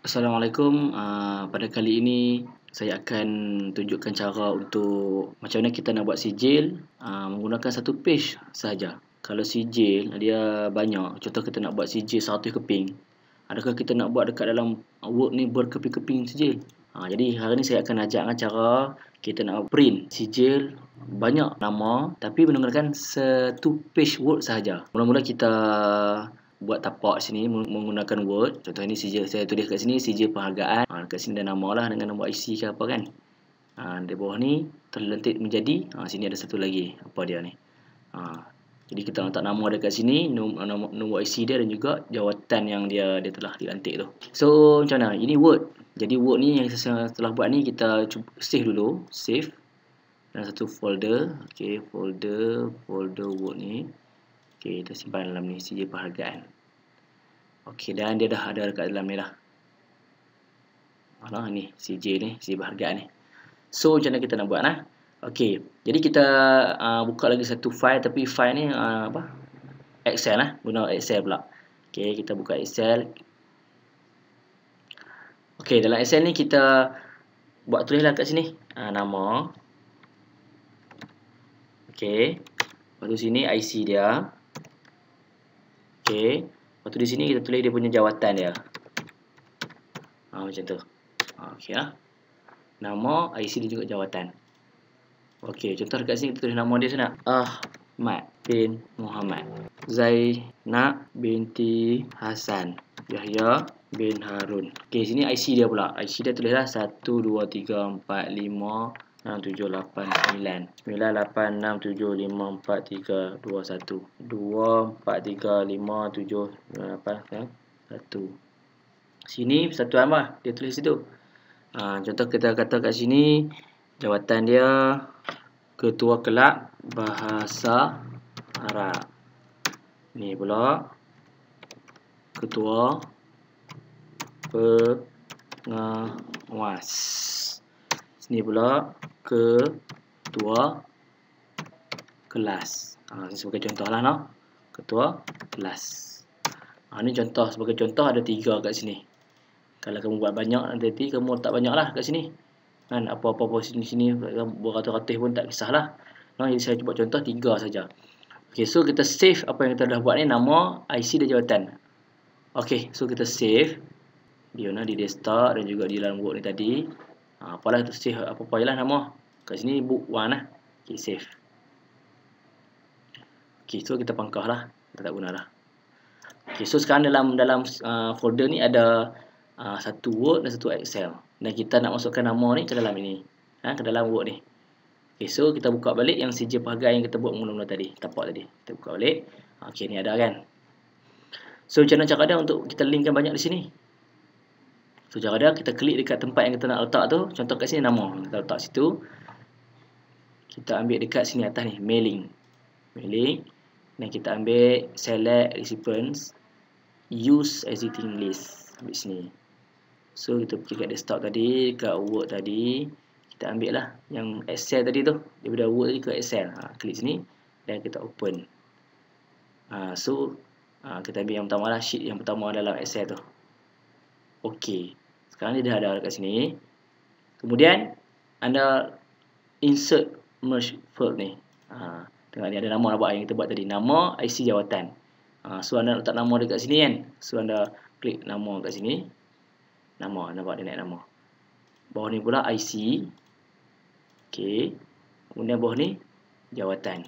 Assalamualaikum. Pada kali ini saya akan tunjukkan cara untuk macam mana kita nak buat sijil menggunakan satu page sahaja. Kalau sijil dia banyak, contoh kita nak buat sijil 100 keping. Adakah kita nak buat dekat dalam Word ni berkeping-keping sijil? Jadi hari ni saya akan ajar cara kita nak print sijil banyak nama tapi menggunakan satu page Word sahaja. Mula-mula kita buat tapak sini menggunakan Word. Contoh ini sijil saya tulis kat sini, sijil penghargaan. Dekat sini ada nama lah dengan nombor IC ke apa kan. Di bawah ni terlentik menjadi sini ada satu lagi apa dia ni. Jadi kita letak nama dekat sini, nombor IC dia dan juga jawatan yang dia telah dilantik tu. So macam mana? Ini Word. Jadi Word ni yang saya telah buat ni kita cuba save dulu, save dalam satu folder. Okey, folder Word ni. Okey, kita simpan dalam ni sijil penghargaan. Okey, dan dia dah ada dekat dalam ni dah. Ni sijil ni, sijil penghargaan ni. So macam mana kita nak buat lah? Okey, jadi kita buka lagi satu file, tapi file ni Excel lah, guna Excel pula. Okey, kita buka Excel. Okey, dalam Excel ni kita buat tulislah kat sini nama. Okey, lepas tu sini IC dia. Okey, lepas tu di sini kita tulis dia punya jawatan dia. Macam tu. Okey lah. Nama, IC dan juga jawatan. Okey, contoh dekat sini kita tulis nama dia sana. Ahmad bin Muhammad. Zainab binti Hasan. Yahya bin Harun. Okey, sini IC dia pula. IC dia tulislah 1 2 3 4 5 6 7 8 9 9 8 6 7 5 4 3 2 1 2 4 3 5 7 8 1. Sini persatuan lah dia tulis situ. Contoh kita kata kat sini jawatan dia Ketua Kelab Bahasa Arab. Ni pula Ketua Pengawas. Sini pula Ketua Kelas. Ini sebagai contoh lah, no? Ketua Kelas. Ini contoh, sebagai contoh ada 3 kat sini. Kalau kamu buat banyak nanti kamu letak banyak lah kat sini. Kan apa-apa sini beratus-ratus pun tak kisahlah. Jadi saya cuba contoh 3 saja. Okey, so kita save apa yang kita dah buat ni, nama, IC dan jawatan. Okey, so kita save. Di mana, di desktop dan juga di dalam Word ni tadi. Apalah tu save apa-apa jelah nama. Kat sini book 1 lah. Okey, save. Okey, so kita pangkah lah. Kita tak guna lah. Okey, so sekarang dalam folder ni ada satu Word dan satu Excel. Dan kita nak masukkan nama ni ke dalam ini. Ke dalam Word ni. Okey, so kita buka balik yang sijil penghargaan yang kita buat mula-mula tadi. Tapak tadi. Kita buka balik. Okey, ni ada kan. So macam mana cara dia untuk kita linkkan banyak di sini. So cara dia kita klik dekat tempat yang kita nak letak tu. Contoh kat sini nama. Kita letak situ. Kita ambil dekat sini atas ni. Mailing. Dan kita ambil select recipients. Use existing list. Ambil sini. So kita pergi kat desktop tadi, kat Word tadi, kita ambil lah yang Excel tadi tu, daripada Word tadi ke Excel. Klik sini dan kita open. Kita ambil yang pertama lah, sheet yang pertama dalam Excel tu. Okey, sekarang dia dah ada kat sini. Kemudian anda insert merge field ni. Tengok ni ada nama nak buat yang kita buat tadi, nama, IC, jawatan. So anda letak nama dekat sini kan. So anda klik nama kat sini. Nama, nampak dia naik nama. Bawah ni pula IC. Okey. Kemudian bawah ni jawatan.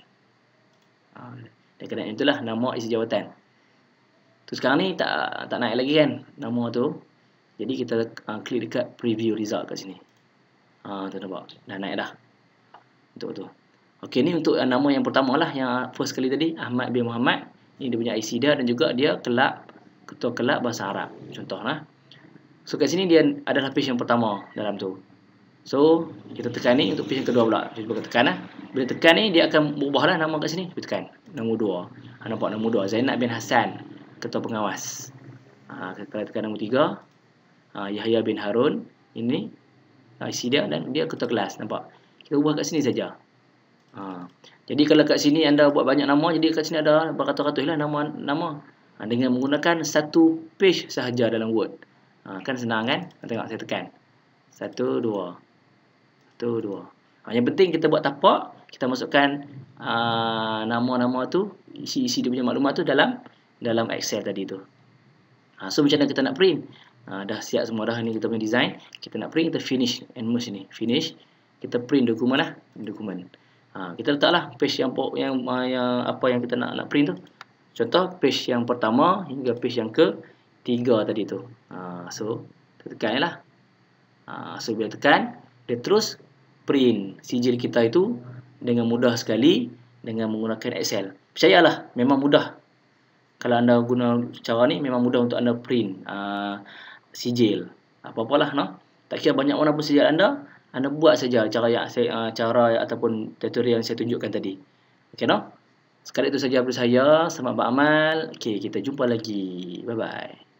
Dan kena itulah nama, IC, jawatan. Tu sekarang ni tak naik lagi kan nama tu. Jadi kita klik dekat preview result kat sini. Tu nampak. Dah naik dah. Untuk tu. Okey, ni untuk nama yang pertama lah, yang first kali tadi, Ahmad bin Muhammad. Ini dia punya IC dia dan juga dia Ketua Kelab Bahasa Arab. Contohlah. So kat sini dia adalah page yang pertama dalam tu. So kita tekan ni untuk page yang kedua pula. Kita tekan lah. Bila tekan ni dia akan berubah lah nama kat sini. Kita tekan nombor 2. Nampak nombor 2 Zainab bin Hasan, Ketua Pengawas. Kita tekan nombor 3. Yahya bin Harun. Ini IC dia dan dia Ketua Kelas. Nampak. Kita ubah kat sini saja. Jadi kalau kat sini anda buat banyak nama, jadi kat sini ada beratus-ratus lah nama. Dengan menggunakan satu page sahaja dalam Word. Kan senang kan? Tengok saya tekan. 1, 2. 1, 2. Yang penting kita buat tapak, kita masukkan nama-nama tu, isi dia punya maklumat tu dalam Excel tadi tu. So macam mana kita nak print? Dah siap semua dah ni kita punya design. Kita nak print, kita finish and merge ni. Finish, kita print dokumen lah, dokumen. Kita letaklah page yang apa yang kita nak print tu. Contoh page yang pertama hingga page yang ke-3 tadi tu. So kita tekan lah. So bila tekan, dia terus print sijil kita itu dengan mudah sekali dengan menggunakan Excel. Percayalah, memang mudah. Kalau anda guna cara ni, memang mudah untuk anda print sijil. Apa-apalah, no? Tak kira banyak mana pun sijil anda buat saja cara ataupun tutorial yang saya tunjukkan tadi. Okey, no? Sekali itu saja dari saya. Selamat beramal. Okey, kita jumpa lagi. Bye-bye.